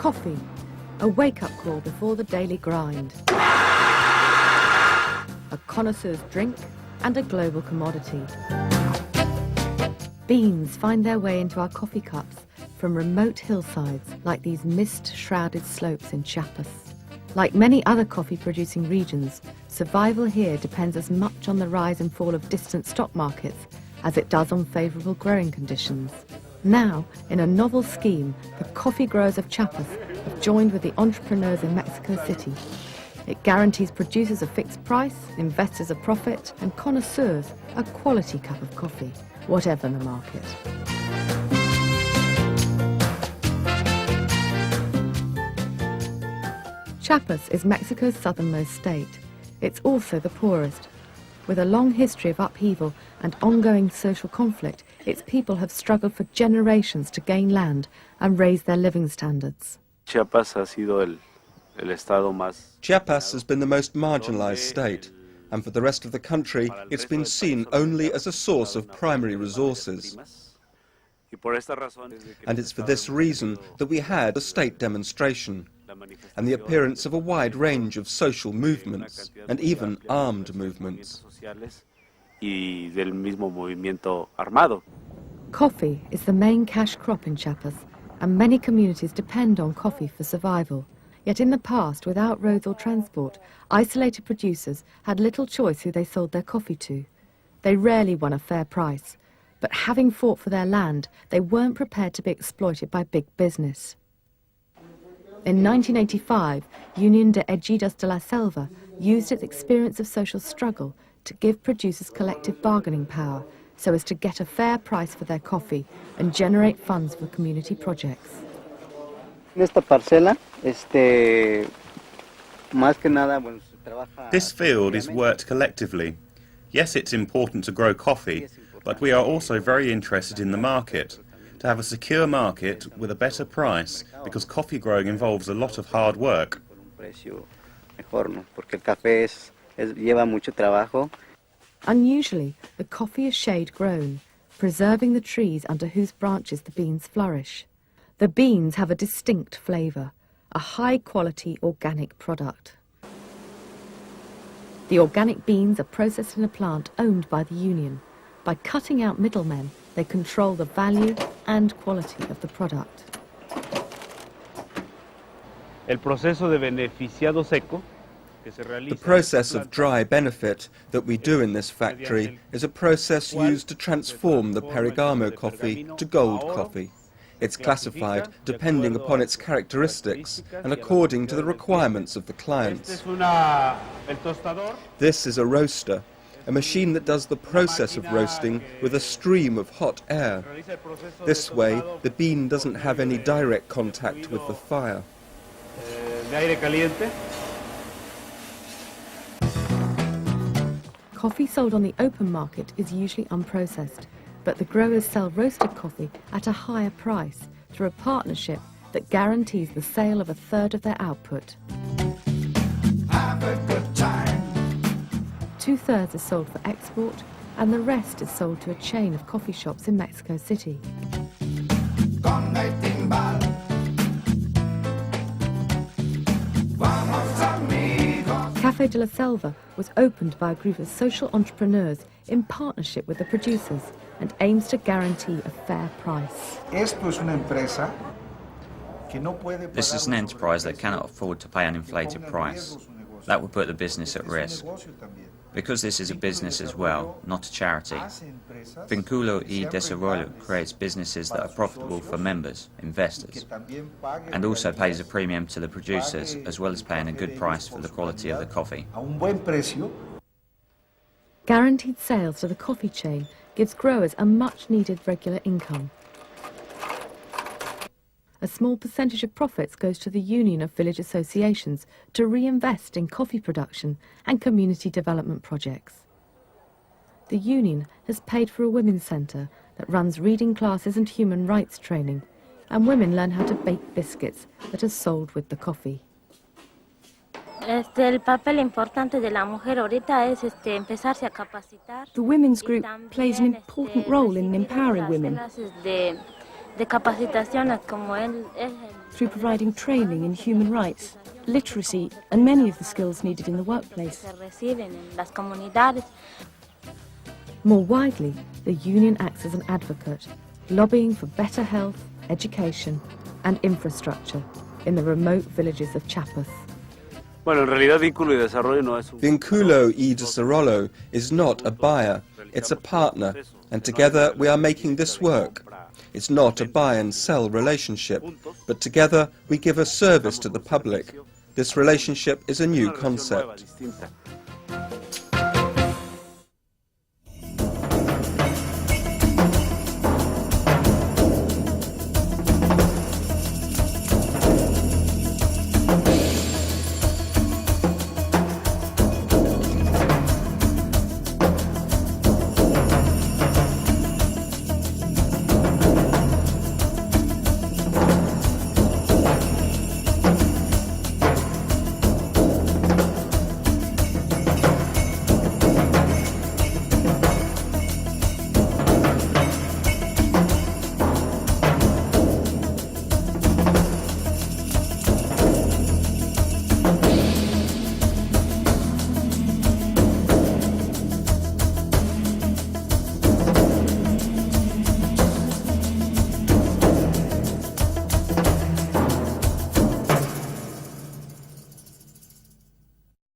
Coffee, a wake-up call before the daily grind. A connoisseur's drink and a global commodity. Beans find their way into our coffee cups from remote hillsides like these mist-shrouded slopes in Chiapas. Like many other coffee-producing regions, survival here depends as much on the rise and fall of distant stock markets as it does on favourable growing conditions. Now, in a novel scheme, the coffee growers of Chiapas have joined with the entrepreneurs in Mexico City. It guarantees producers a fixed price, investors a profit, and connoisseurs a quality cup of coffee, whatever the market. Chiapas is Mexico's southernmost state. It's also the poorest. With a long history of upheaval and ongoing social conflict, its people have struggled for generations to gain land and raise their living standards. Chiapas has been the most marginalized state, and for the rest of the country, it's been seen only as a source of primary resources. And it's for this reason that we had a state demonstration and the appearance of a wide range of social movements and even armed movements. Coffee is the main cash crop in Chiapas, and many communities depend on coffee for survival. Yet in the past, without roads or transport, isolated producers had little choice who they sold their coffee to. They rarely won a fair price, but having fought for their land, they weren't prepared to be exploited by big business. In 1985, Unión de Ejidos de la Selva used its experience of social struggle to give producers collective bargaining power so as to get a fair price for their coffee and generate funds for community projects. This field is worked collectively. Yes, it's important to grow coffee, but we are also very interested in the market, to have a secure market with a better price, because coffee growing involves a lot of hard work. Unusually, the coffee is shade grown, preserving the trees under whose branches the beans flourish. The beans have a distinct flavour, a high-quality organic product. The organic beans are processed in a plant owned by the union. By cutting out middlemen, they control the value and quality of the product. The process of dry benefit that we do in this factory is a process used to transform the Perigamo coffee to gold coffee. It's classified depending upon its characteristics and according to the requirements of the clients. This is a roaster, a machine that does the process of roasting with a stream of hot air. This way, the bean doesn't have any direct contact with the fire. Coffee sold on the open market is usually unprocessed, but the growers sell roasted coffee at a higher price through a partnership that guarantees the sale of a third of their output. Have a good time. 2/3 is sold for export, and the rest is sold to a chain of coffee shops in Mexico City. Café la Selva was opened by a group of social entrepreneurs in partnership with the producers and aims to guarantee a fair price. This is an enterprise that cannot afford to pay an inflated price. That would put the business at risk. Because this is a business as well, not a charity, Vínculo y Desarrollo creates businesses that are profitable for members, investors, and also pays a premium to the producers, as well as paying a good price for the quality of the coffee. Guaranteed sales to the coffee chain gives growers a much-needed regular income. A small percentage of profits goes to the Union of Village Associations to reinvest in coffee production and community development projects. The Union has paid for a women's centre that runs reading classes and human rights training, and women learn how to bake biscuits that are sold with the coffee. The women's group plays an important role in empowering women. through providing training in human rights, literacy, and many of the skills needed in the workplace. More widely, the union acts as an advocate, lobbying for better health, education, and infrastructure in the remote villages of Chiapas. Vínculo y Desarrollo is not a buyer, it's a partner, and together we are making this work. It's not a buy and sell relationship, but together we give a service to the public. This relationship is a new concept.